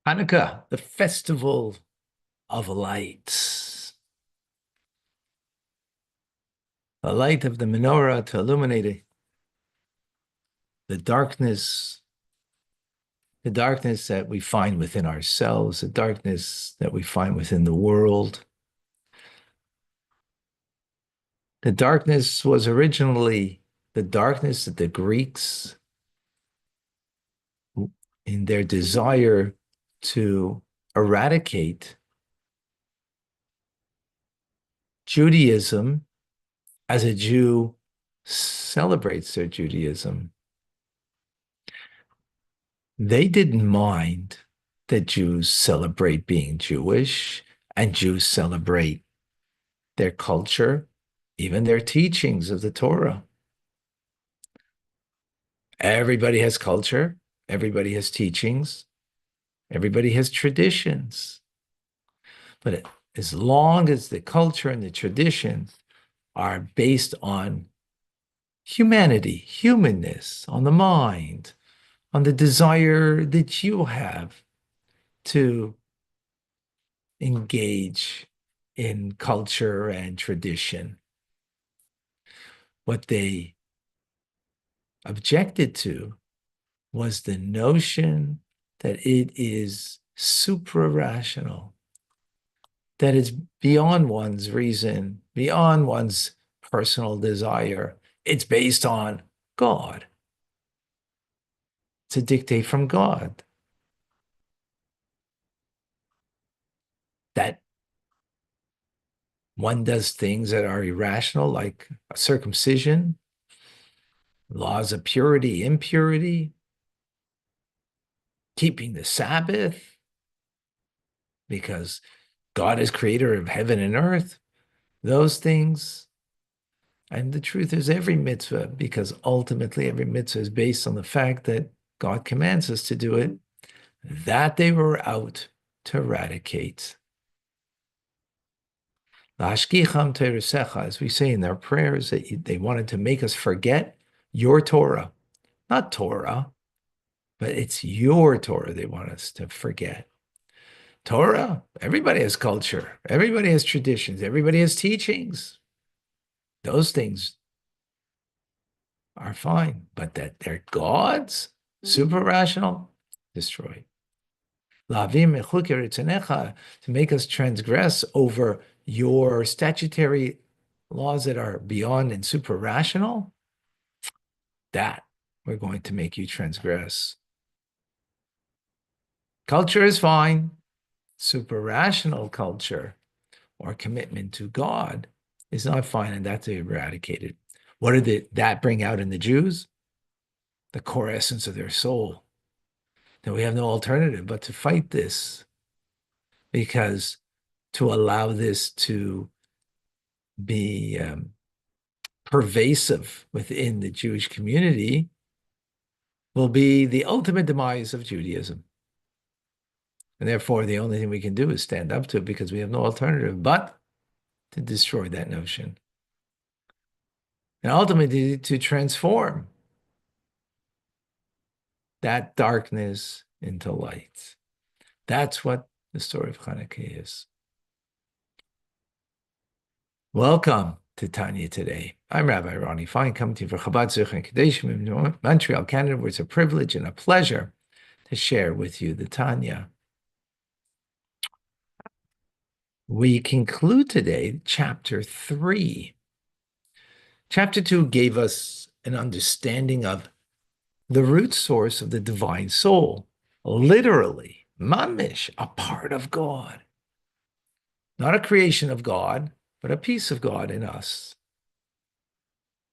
Hanukkah, the festival of lights. The light of the menorah to illuminate the darkness that we find within ourselves, the darkness that we find within the world. The darkness was originally the darkness that the Greeks, in their desire to eradicate Judaism as a Jew celebrates their Judaism. They didn't mind that Jews celebrate being Jewish and Jews celebrate their culture, even their teachings of the Torah. Everybody has culture, everybody has teachings, everybody has traditions. But as long as the culture and the traditions are based on humanity, humanness, on the mind, on the desire that you have to engage in culture and tradition. What they objected to was the notion that it is supra-rational, that it's beyond one's reason, beyond one's personal desire. It's based on God. It's a dictate from God. That one does things that are irrational, like circumcision, laws of purity, impurity, keeping the Sabbath, because God is creator of heaven and earth, those things. And the truth is every mitzvah, because ultimately every mitzvah is based on the fact that God commands us to do it, that they were out to eradicate. As we say in their prayers, that they wanted to make us forget your Torah. Not Torah, but it's your Torah they want us to forget. Torah, everybody has culture, everybody has traditions, everybody has teachings. Those things are fine, but that they're gods, super rational, destroyed. To make us transgress over your statutory laws that are beyond and super rational, that we're going to make you transgress. Culture is fine. Super rational culture or commitment to God is not fine, and that's eradicated. What did that bring out in the Jews? The core essence of their soul. That we have no alternative but to fight this, because to allow this to be pervasive within the Jewish community will be the ultimate demise of Judaism. And therefore, the only thing we can do is stand up to it, because we have no alternative but to destroy that notion. And ultimately, to transform that darkness into light. That's what the story of Hanukkah is. Welcome to Tanya Today. I'm Rabbi Ronnie Fine, coming to you for Chabad Zich and Kadeshim in Montreal, Canada, where it's a privilege and a pleasure to share with you the Tanya. We conclude today chapter 3. Chapter 2 gave us an understanding of the root source of the divine soul, literally, mamish, a part of God. Not a creation of God, but a piece of God in us.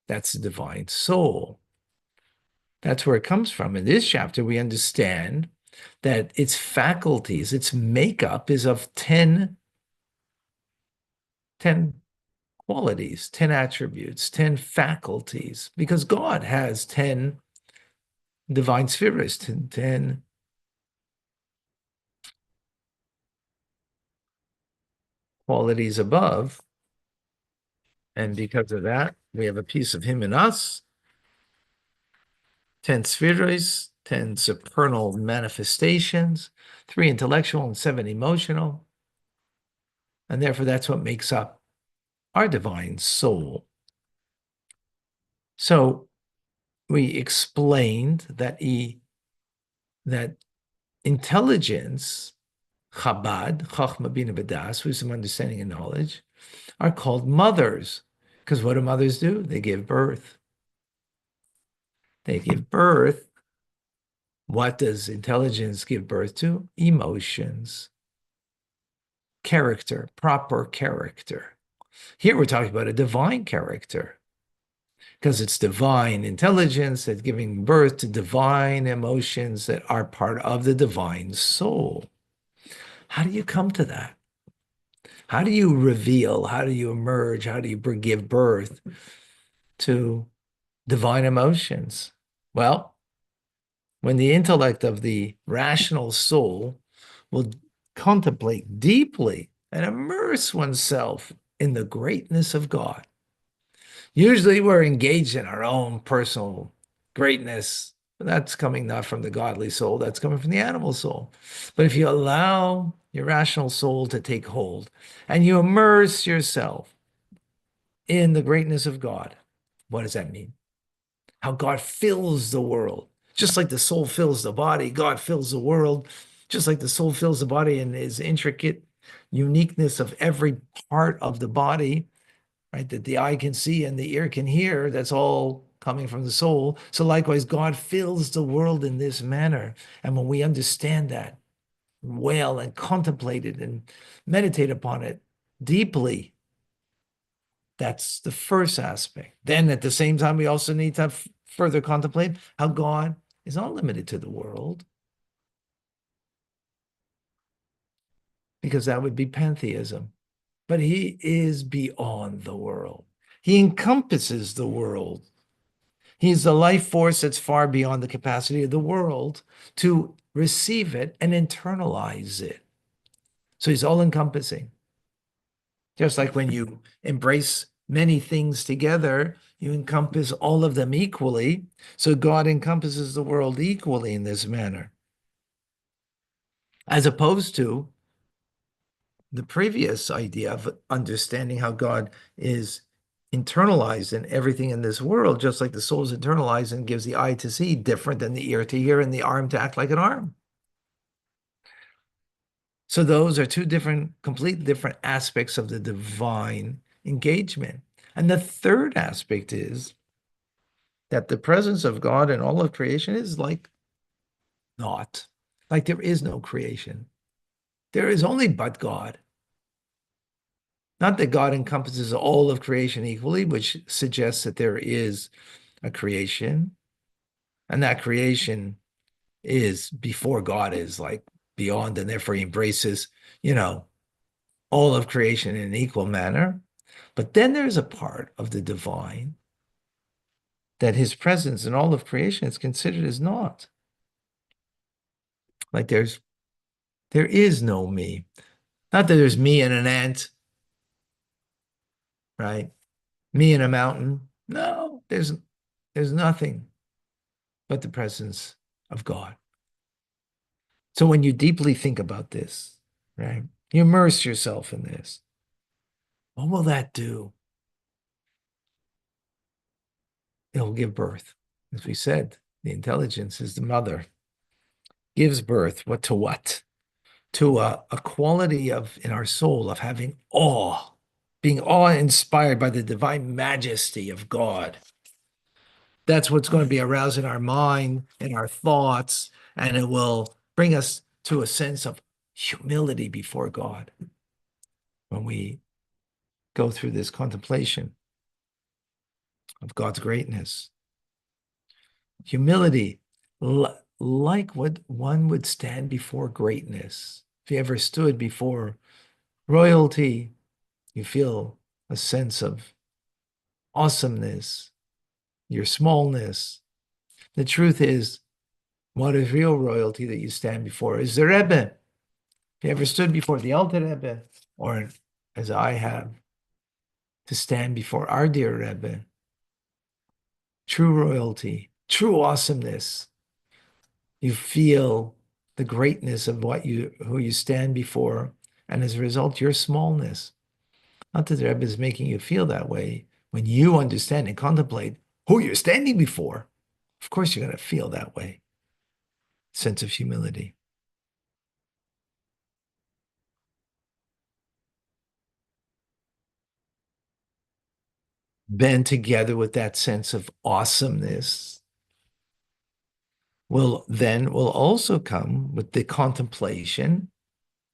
That's the divine soul. That's where it comes from. In this chapter, we understand that its faculties, its makeup is of 10 qualities, 10 attributes, 10 faculties, because God has 10 divine spheres, 10 qualities above. And because of that, we have a piece of him in us, 10 spheres, 10 supernal manifestations, 3 intellectual and 7 emotional. And therefore, that's what makes up our divine soul. So we explained that that intelligence, Chabad, Chachma, Bina, B'das, wisdom, understanding, and knowledge, are called mothers. Because what do mothers do? They give birth. They give birth. What does intelligence give birth to? Emotions, character, proper character. Here we're talking about a divine character because it's divine intelligence that's giving birth to divine emotions that are part of the divine soul. How do you come to that? How do you reveal? How do you emerge? How do you give birth to divine emotions? Well, when the intellect of the rational soul will contemplate deeply and immerse oneself in the greatness of God. Usually we're engaged in our own personal greatness. That's coming not from the godly soul, that's coming from the animal soul. But if you allow your rational soul to take hold and you immerse yourself in the greatness of God, what does that mean? How God fills the world. Just like the soul fills the body, God fills the world. Just like the soul fills the body and is intricate uniqueness of every part of the body, right, that the eye can see and the ear can hear, that's all coming from the soul. So likewise, God fills the world in this manner. And when we understand that well and contemplate it and meditate upon it deeply, that's the first aspect. Then at the same time, we also need to further contemplate how God is not limited to the world, because that would be pantheism. But he is beyond the world. He encompasses the world. He's the life force that's far beyond the capacity of the world to receive it and internalize it. So he's all encompassing. Just like when you embrace many things together, you encompass all of them equally. So God encompasses the world equally in this manner, as opposed to the previous idea of understanding how God is internalized in everything in this world, just like the soul is internalized and gives the eye to see different than the ear to hear and the arm to act like an arm. So those are two different, completely different aspects of the divine engagement. And the third aspect is that the presence of God in all of creation is like naught, like there is no creation. There is only but God. Not that God encompasses all of creation equally, which suggests that there is a creation, and that creation is before God is, like beyond, and therefore he embraces, all of creation in an equal manner. But then there's a part of the divine that his presence in all of creation is considered as naught. Like there is no me. Not that there's me and an ant, right? Me and a mountain. No, there's nothing but the presence of God. So when you deeply think about this, right, you immerse yourself in this, what will that do? It will give birth. As we said, the intelligence is the mother, gives birth what to what? To a quality of in our soul of having awe, being awe-inspired by the divine majesty of God. That's what's going to be aroused in our mind and our thoughts, and it will bring us to a sense of humility before God when we go through this contemplation of God's greatness. Humility, like what one would stand before greatness. If you ever stood before royalty, you feel a sense of awesomeness, your smallness. The truth is, what is real royalty that you stand before is the Rebbe. If you ever stood before the Alter Rebbe, or as I have, to stand before our dear Rebbe, true royalty, true awesomeness You feel the greatness of who you stand before, and as a result, your smallness. Not that the Rebbe is making you feel that way. When you understand and contemplate who you're standing before, of course you're going to feel that way. Sense of humility. Then together with that sense of awesomeness will also come with the contemplation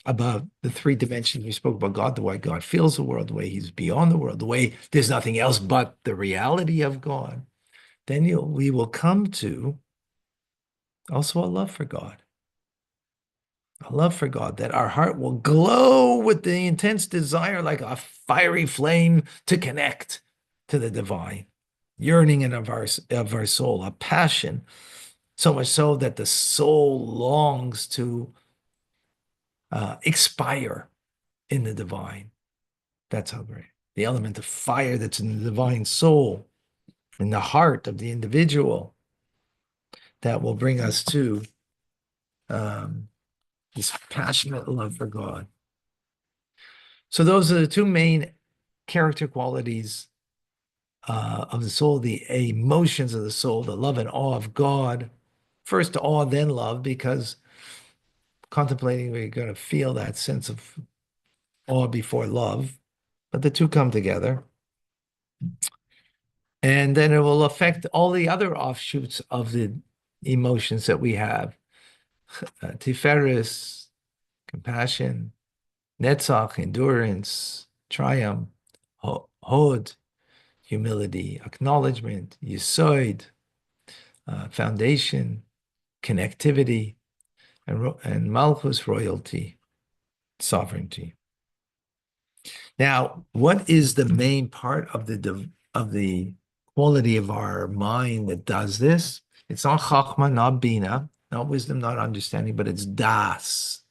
about the three dimensions we spoke about God, the way God feels the world, the way he's beyond the world, the way there's nothing else but the reality of God. Then we will come to also a love for God. A love for God, that our heart will glow with the intense desire like a fiery flame to connect to the divine, yearning in of our soul, a passion, so much so that the soul longs to expire in the divine. That's how great. The element of fire that's in the divine soul, in the heart of the individual, that will bring us to um, this passionate love for God. So those are the two main character qualities of the soul, the emotions of the soul, the love and awe of God. First awe, then love, because contemplating, we're going to feel that sense of awe before love, but the two come together. And then it will affect all the other offshoots of the emotions that we have. Tiferes, compassion, netzach, endurance, triumph, hod, humility, acknowledgement, yesod, foundation, connectivity, and malchus, royalty, sovereignty. Now, what is the main part of the quality of our mind that does this? It's not chachma, not bina, not wisdom, not understanding, but it's das.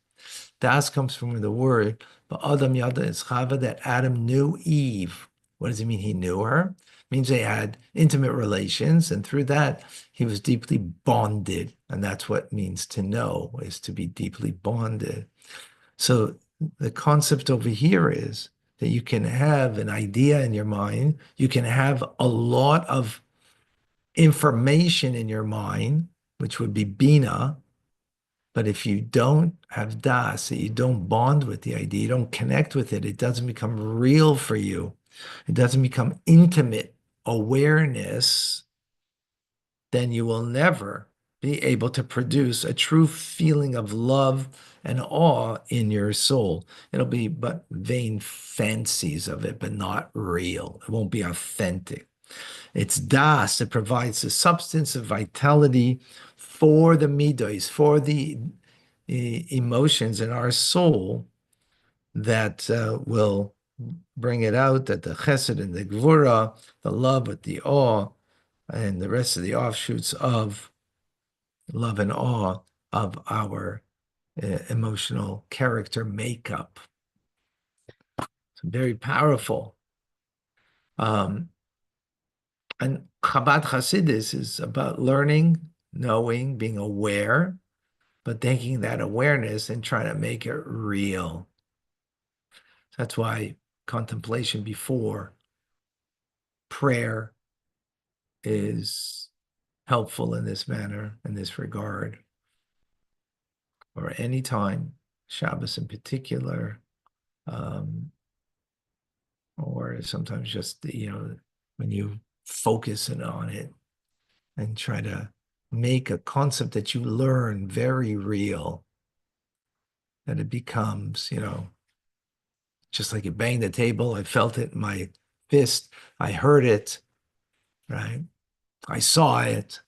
Das comes from the word, but Adam Yada is Chava, that Adam knew Eve. What does it mean he knew her? It means they had intimate relations, and through that, he was deeply bonded. And that's what it means to know, is to be deeply bonded. So the concept over here is that you can have an idea in your mind, you can have a lot of information in your mind, which would be Bina, but if you don't have das, that you don't bond with the idea, you don't connect with it, it doesn't become real for you. It doesn't become intimate awareness, then you will never be able to produce a true feeling of love and awe in your soul. It'll be but vain fancies of it, but not real. It won't be authentic. It's das that provides the substance of vitality for the midos, for the emotions in our soul that will bring it out, that the chesed and the gvura, the love with the awe, and the rest of the offshoots of love and awe of our emotional character makeup. It's very powerful. And Chabad Hasidus is about learning, knowing, being aware, but taking that awareness and trying to make it real. That's why contemplation before prayer is helpful in this manner, in this regard, or any time, Shabbos in particular, or sometimes just, when you focus in on it and try to make a concept that you learn very real, that it becomes, just like you bang the table, I felt it in my fist, I heard it, right? I saw it.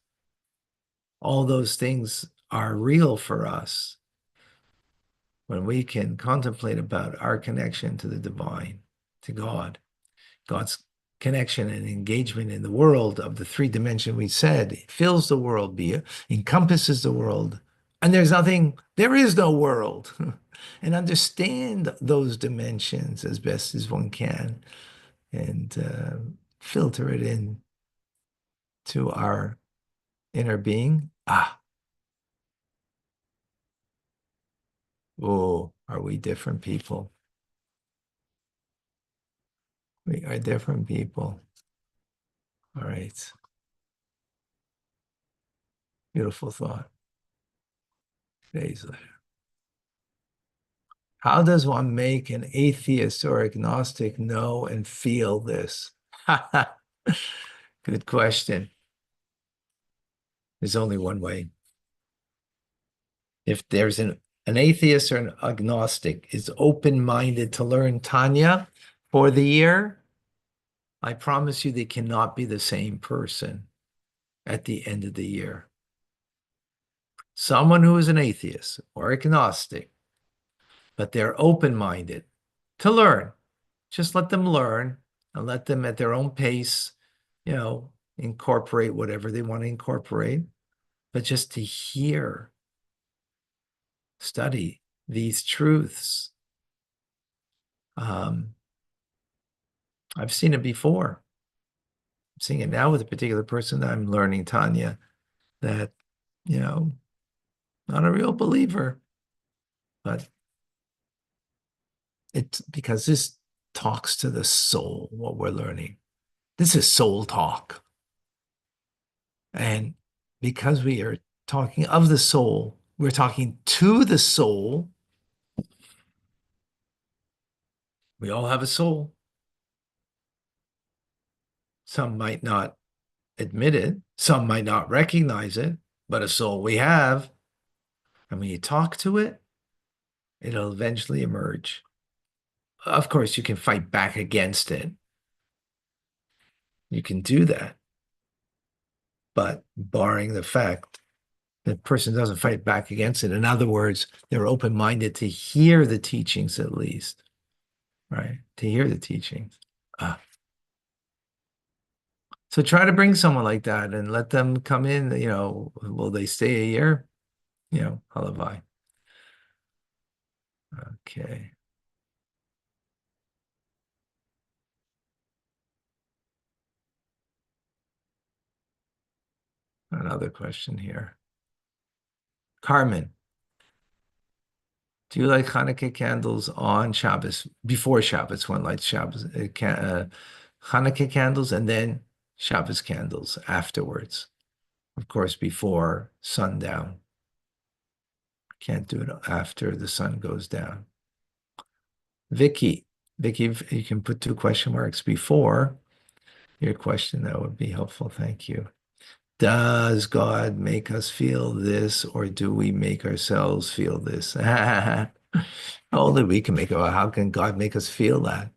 All those things are real for us when we can contemplate about our connection to the divine, to God, God's connection and engagement in the world of the three dimension we said, it fills the world, encompasses the world, and there is no world. And understand those dimensions as best as one can, and filter it in to our inner being. Oh, are we different people? We are different people. All right. Beautiful thought. Days later. How does one make an atheist or agnostic know and feel this? Good question. There's only one way. If there's an atheist or an agnostic is open-minded to learn Tanya for the year, I promise you they cannot be the same person at the end of the year. Someone who is an atheist or agnostic, but they're open-minded to learn. Just let them learn and let them at their own pace, incorporate whatever they want to incorporate, but just to hear, study these truths. I've seen it before. I'm seeing it now with a particular person that I'm learning, Tanya, that, not a real believer, but it's because this talks to the soul, what we're learning. This is soul talk. And because we are talking of the soul, we're talking to the soul. We all have a soul. Some might not admit it. Some might not recognize it, but a soul we have. And when you talk to it, it'll eventually emerge. Of course, you can fight back against it. You can do that. But barring the fact that the person doesn't fight back against it, in other words, they're open-minded to hear the teachings at least, right? To hear the teachings. So try to bring someone like that and let them come in, will they stay a year? Halavai. Okay. Another question here. Carmen, do you like Hanukkah candles on Shabbos, before Shabbos, one lights Shabbos, Hanukkah candles and then Shabbos candles afterwards? Of course, before sundown. Can't do it after the sun goes down. Vicky, if you can put 2 question marks before your question, that would be helpful. Thank you. Does God make us feel this, or do we make ourselves feel this? Only we can make it. Well, how can God make us feel that?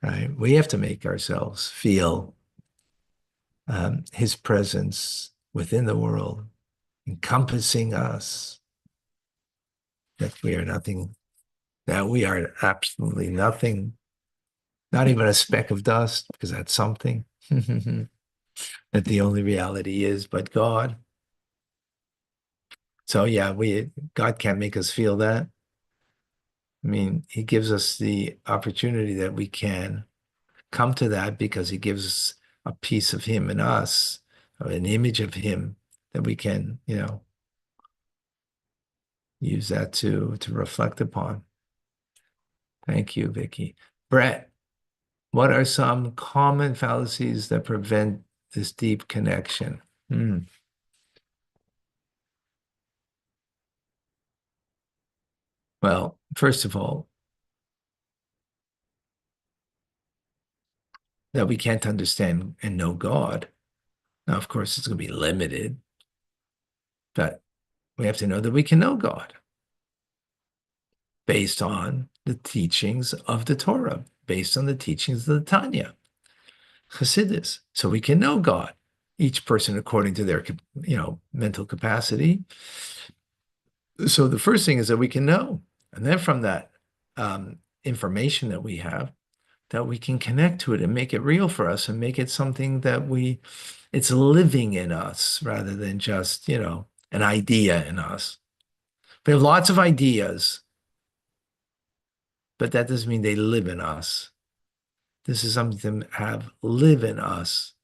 Right? We have to make ourselves feel his presence within the world, encompassing us, that we are nothing, that we are absolutely nothing, not even a speck of dust, because that's something. That the only reality is but God. So yeah, God can't make us feel that. I mean, he gives us the opportunity that we can come to that because he gives us a piece of him in us, an image of him that we can, use that to reflect upon. Thank you, Vicky. Brett, what are some common fallacies that prevent this deep connection? Well, first of all, that we can't understand and know God. Now, of course, it's going to be limited, but we have to know that we can know God based on the teachings of the Torah, based on the teachings of the Tanya, Chassidus. So we can know God, each person according to their, mental capacity. So the first thing is that we can know. And then from that information that we have, that we can connect to it and make it real for us and make it something that it's living in us rather than just, an idea in us. We have lots of ideas, but that doesn't mean they live in us. This is something to have live in us.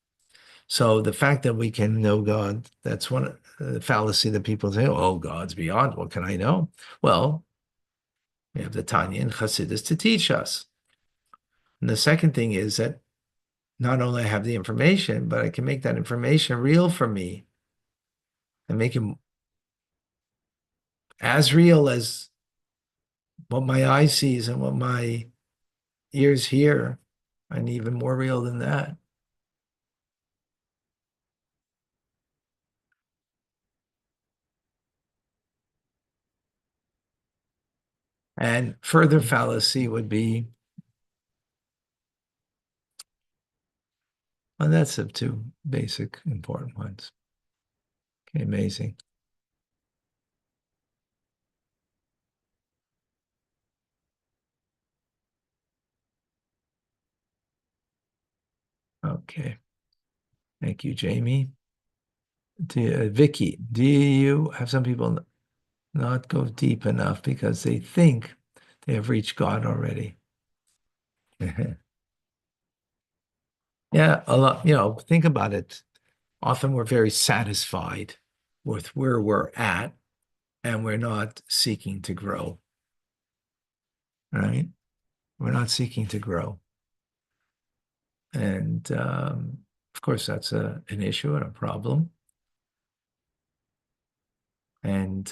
So the fact that we can know God, that's one fallacy that people say, oh, God's beyond. What can I know? Well, We have the Tanya and Chassidus to teach us. And the second thing is that not only I have the information, but I can make that information real for me and make it as real as what my eye sees and what my ears hear, and even more real than that. And further fallacy would be, well, that's the two basic important ones. Okay, amazing. Okay. Thank you, Jamie. Vicky, do you have some people not go deep enough because they think they have reached God already? Yeah, a lot, think about it. Often we're very satisfied with where we're at and we're not seeking to grow, right? We're not seeking to grow. And of course, that's an issue and a problem. And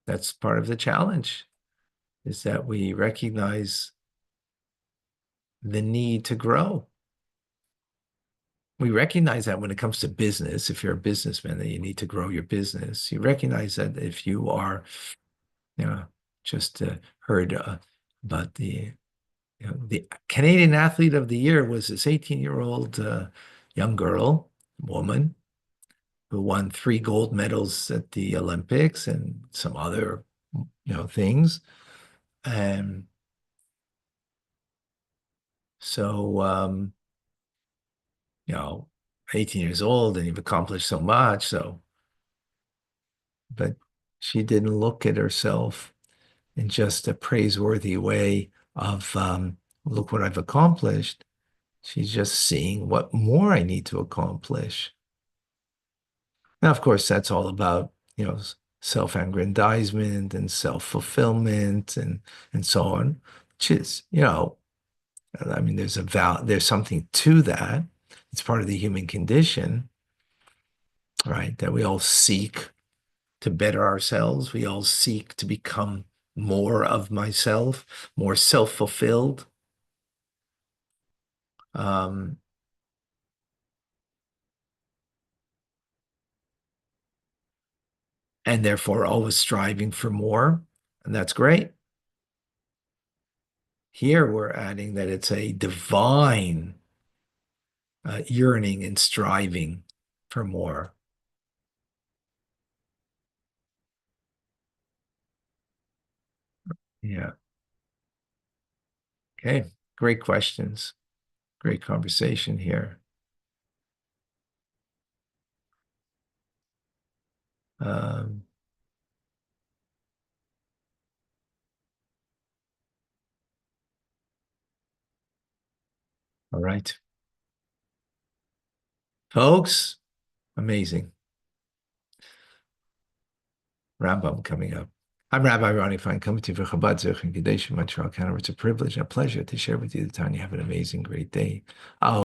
that's part of the challenge is that we recognize the need to grow. We recognize that when it comes to business, if you're a businessman, that you need to grow your business. You recognize that if you are, just heard about the Canadian Athlete of the Year was this 18-year-old young girl, woman, who won 3 gold medals at the Olympics and some other, things. And so, 18 years old and you've accomplished so much. So, but she didn't look at herself in just a praiseworthy way of, look what I've accomplished. She's just seeing what more I need to accomplish. Now, of course, that's all about, self-aggrandizement and self-fulfillment and so on, which is, I mean, there's something to that. It's part of the human condition, right? That we all seek to better ourselves. We all seek to become more of myself, more self-fulfilled. Um, and therefore always striving for more. And that's great. Here we're adding that it's a divine yearning and striving for more. Yeah. Okay. Great questions. Great conversation here. Um, all right. Folks, amazing. Rambam coming up. I'm Rabbi Ronnie Fine, coming to you for Chabad Zech and Kadesh in Montreal, Canada. It's a privilege and a pleasure to share with you the time. You have an amazing, great day.